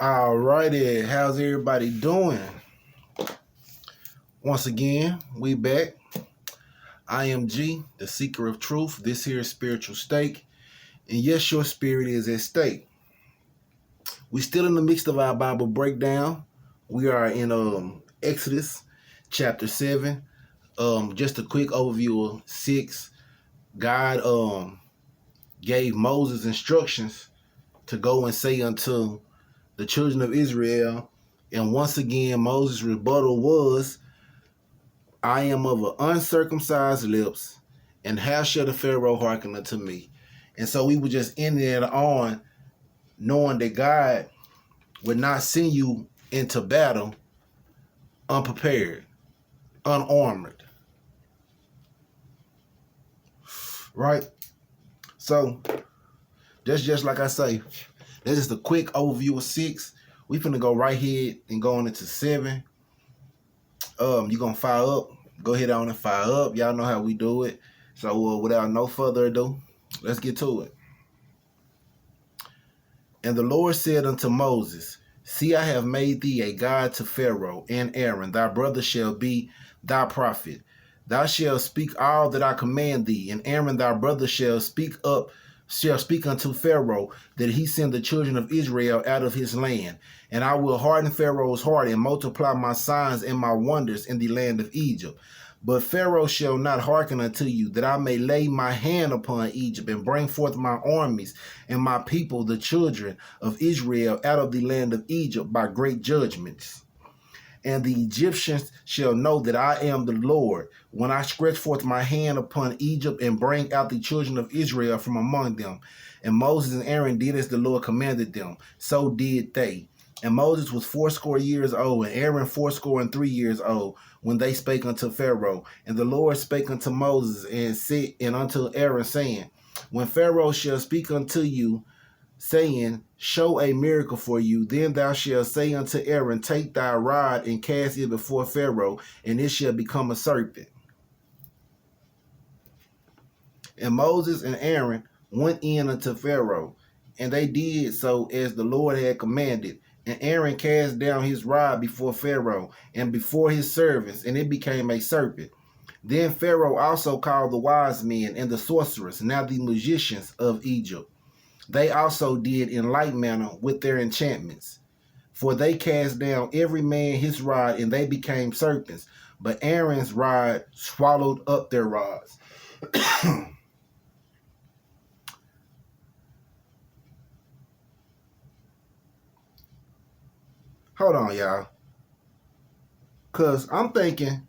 Alrighty, how's everybody doing? Once again, we back. I am G, the seeker of truth. This here is Spiritual Stake. And yes, your spirit is at stake. We still in the midst of our Bible breakdown. We are in Exodus chapter 7. Just a quick overview of 6. God gave Moses instructions to go and say unto the children of Israel. And once again, Moses' rebuttal was, I am of an uncircumcised lips, and how shall the Pharaoh hearken unto me? And so we were just ending it on knowing that God would not send you into battle unprepared, unarmored. Right? So that's just like I say, that's just a quick overview of 6. We finna go right here and going into 7. You gonna fire up? Go ahead on and fire up. Y'all know how we do it. So without no further ado, let's get to it. And the Lord said unto Moses, See, I have made thee a god to Pharaoh, and Aaron, thy brother, shall be thy prophet. Thou shalt speak all that I command thee, and Aaron thy brother shall speak unto Pharaoh, that he send the children of Israel out of his land. And I will harden Pharaoh's heart, and multiply my signs and my wonders in the land of Egypt. But Pharaoh shall not hearken unto you, that I may lay my hand upon Egypt, and bring forth my armies and my people, the children of Israel, out of the land of Egypt by great judgments. And the Egyptians shall know that I am the Lord, when I stretch forth my hand upon Egypt, and bring out the children of Israel from among them. And Moses and Aaron did as the Lord commanded them, so did they. And Moses was 80 years old, and Aaron 83 years old, when they spake unto Pharaoh. And the Lord spake unto Moses and unto Aaron, saying, When Pharaoh shall speak unto you, saying, Show a miracle for you, then thou shalt say unto Aaron, Take thy rod and cast it before Pharaoh, and it shall become a serpent. And Moses and Aaron went in unto Pharaoh, and they did so as the Lord had commanded. And Aaron cast down his rod before Pharaoh and before his servants, and it became a serpent. Then Pharaoh also called the wise men and the sorcerers, now the magicians of Egypt. They also did in like manner with their enchantments. For they cast down every man his rod, and they became serpents. But Aaron's rod swallowed up their rods. Hold on, y'all. Because I'm thinking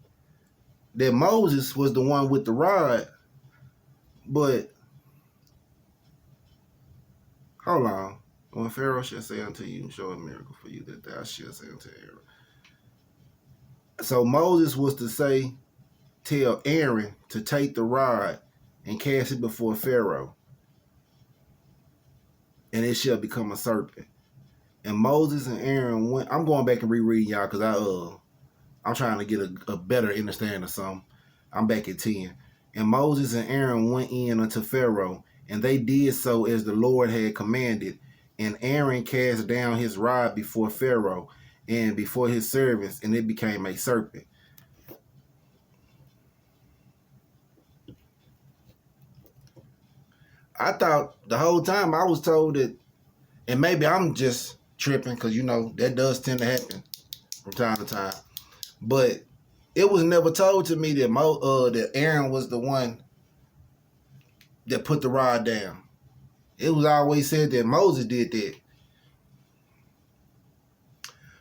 that Moses was the one with the rod. But, hold on. When Pharaoh shall say unto you, Show a miracle for you, that thou shalt say unto Aaron. So Moses was to tell Aaron to take the rod and cast it before Pharaoh, and it shall become a serpent. And Moses and Aaron went. I'm going back and rereading y'all because I'm trying to get a better understanding of something. I'm back at 10. And Moses and Aaron went in unto Pharaoh, and they did so as the Lord had commanded. And Aaron cast down his rod before Pharaoh and before his servants, and it became a serpent. I thought the whole time I was told that, and maybe I'm just tripping because, that does tend to happen from time to time. But it was never told to me that that Aaron was the one that put the rod down. It was always said that Moses did that.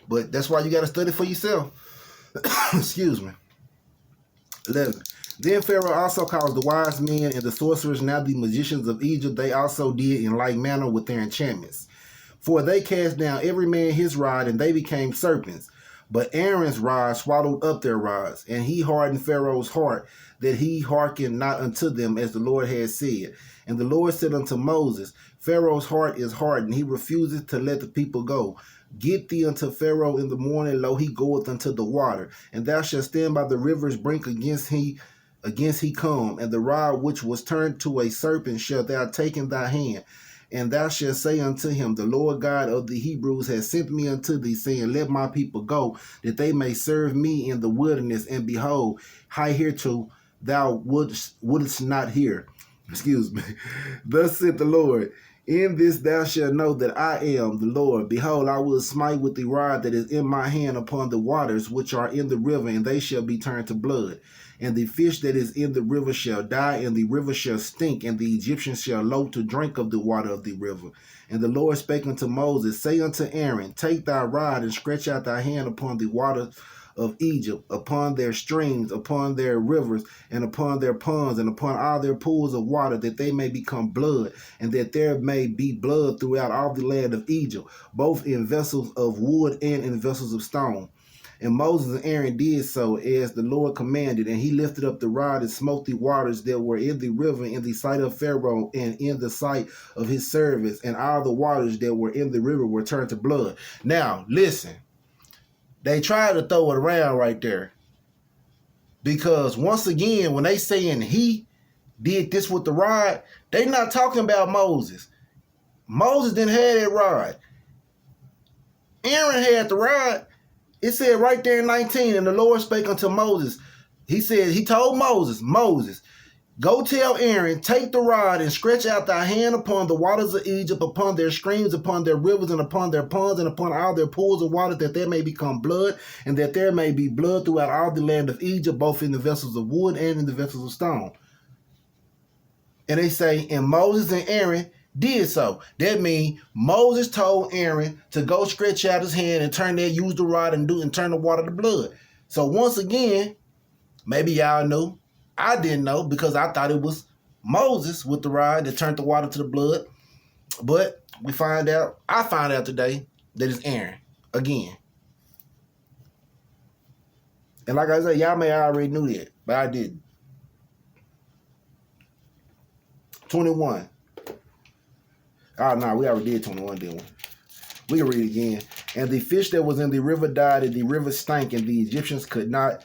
But that's why you got to study for yourself. Excuse me. 11. Then Pharaoh also caused the wise men and the sorcerers, now the magicians of Egypt, they also did in like manner with their enchantments. For they cast down every man his rod, and they became serpents. But Aaron's rod swallowed up their rods, and he hardened Pharaoh's heart, that he hearkened not unto them, as the Lord had said. And the Lord said unto Moses, Pharaoh's heart is hardened, he refuseth to let the people go. Get thee unto Pharaoh in the morning, lo, he goeth unto the water, and thou shalt stand by the river's brink against he come, and the rod which was turned to a serpent shalt thou take in thy hand, And thou shalt say unto him, the Lord God of the Hebrews has sent me unto thee, saying, let my people go, that they may serve me in the wilderness. And behold, hitherto thou wouldst not hear. Excuse me. Thus saith the Lord, in this thou shalt know that I am the Lord. Behold, I will smite with the rod that is in my hand upon the waters which are in the river, and they shall be turned to blood. And the fish that is in the river shall die, and the river shall stink, and the Egyptians shall loathe to drink of the water of the river. And the Lord spake unto Moses, say unto Aaron, take thy rod and stretch out thy hand upon the waters of Egypt, upon their streams, upon their rivers, and upon their ponds, and upon all their pools of water, that they may become blood, and that there may be blood throughout all the land of Egypt, both in vessels of wood and in vessels of stone. And Moses and Aaron did so as the Lord commanded, and he lifted up the rod and smote the waters that were in the river in the sight of Pharaoh and in the sight of his servants, and all the waters that were in the river were turned to blood. Now, listen. They tried to throw it around right there. Because once again, when they saying he did this with the rod, they not talking about Moses. Moses didn't have that rod. Aaron had the rod. It said right there in 19, and the Lord spake unto Moses. He said, he told Moses, go tell Aaron, take the rod and stretch out thy hand upon the waters of Egypt, upon their streams, upon their rivers, and upon their ponds, and upon all their pools of water, that there may become blood, and that there may be blood throughout all the land of Egypt, both in the vessels of wood and in the vessels of stone. And they say, and Moses and Aaron did so. That means Moses told Aaron to go stretch out his hand and use the rod and turn the water to blood. So once again, maybe y'all knew. I didn't know because I thought it was Moses with the rod that turned the water to the blood. But I find out today that it's Aaron again. And like I said, y'all may already knew that, but I didn't. 21. Oh, no, we already did 21, didn't we? We can read it again. And the fish that was in the river died, and the river stank, and the Egyptians could not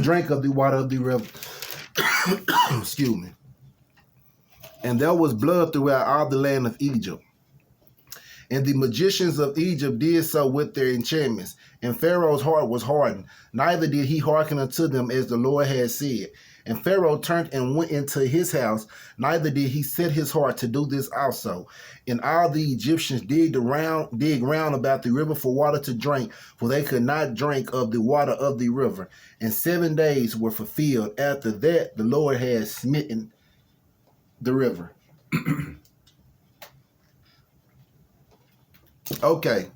drink of the water of the river. Excuse me. And there was blood throughout all the land of Egypt. And the magicians of Egypt did so with their enchantments. And Pharaoh's heart was hardened, neither did he hearken unto them as the Lord had said. And Pharaoh turned and went into his house, neither did he set his heart to do this also. And all the Egyptians dig round about the river for water to drink, for they could not drink of the water of the river. And 7 days were fulfilled. After that, the Lord had smitten the river. Okay.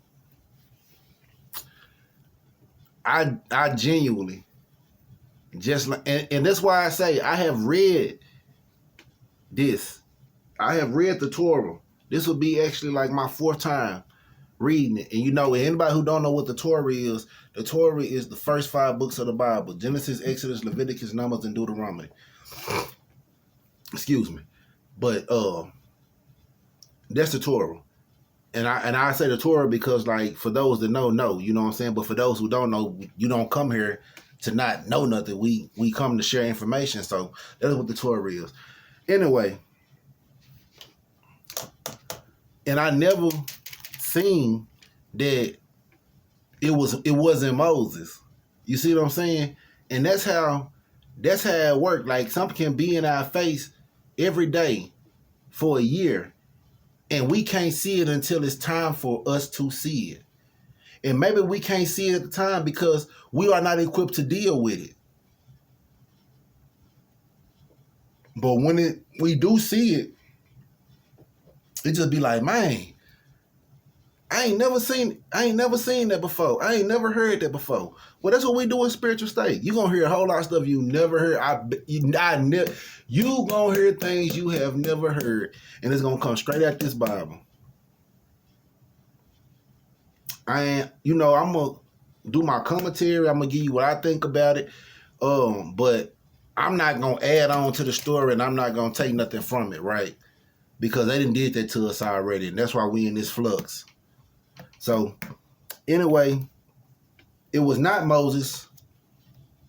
I genuinely and that's why I say I have read this. I have read the Torah. This will be actually like my 4th time reading it. And you know, anybody who don't know what the Torah is the first 5 books of the Bible: Genesis, Exodus, Leviticus, Numbers, and Deuteronomy. Excuse me. But that's the Torah. And I say the Torah because, like, for those that know, you know what I'm saying? But for those who don't know, you don't come here to not know nothing. We come to share information. So that's what the Torah is. Anyway, and I never seen that it wasn't Moses. You see what I'm saying? And that's how it worked. Like, something can be in our face every day for a year, and we can't see it until it's time for us to see it. And maybe we can't see it at the time because we are not equipped to deal with it. But when we do see it, it just be like, man, I ain't never seen that before. I ain't never heard that before. Well, that's what we do in spiritual state. You're going to hear a whole lot of stuff you never heard. You going to hear things you have never heard, and it's going to come straight out this Bible. I'm going to do my commentary. I'm going to give you what I think about it. But I'm not going to add on to the story, and I'm not going to take nothing from it, right? Because they done did that to us already, and that's why we in this flux. So, anyway, it was not Moses.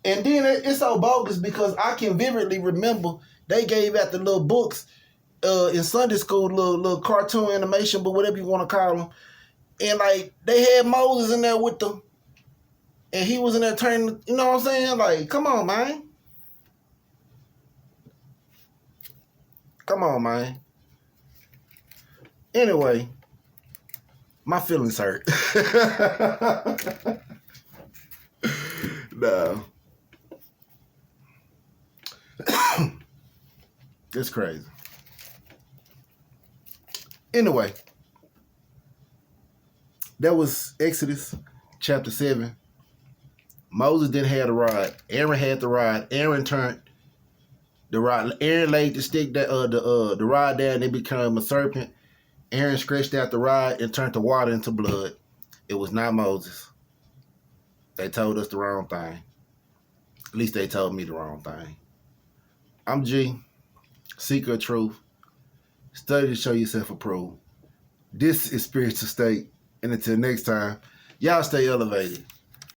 And then it's so bogus because I can vividly remember they gave out the little books, in Sunday school, little cartoon animation, but whatever you want to call them. And like they had Moses in there with them, and he was in there turning. You know what I'm saying? Like, come on, man. Come on, man. Anyway, my feelings hurt. No. It's crazy. Anyway, that was Exodus chapter 7. Moses didn't have the rod. Aaron had the rod. Aaron turned the rod. Aaron laid the stick that the rod down and it became a serpent. Aaron stretched out the rod and turned the water into blood. It was not Moses. They told us the wrong thing. At least they told me the wrong thing. I'm G, seeker of truth. Study to show yourself approved. This is Spiritual State. And until next time, y'all stay elevated.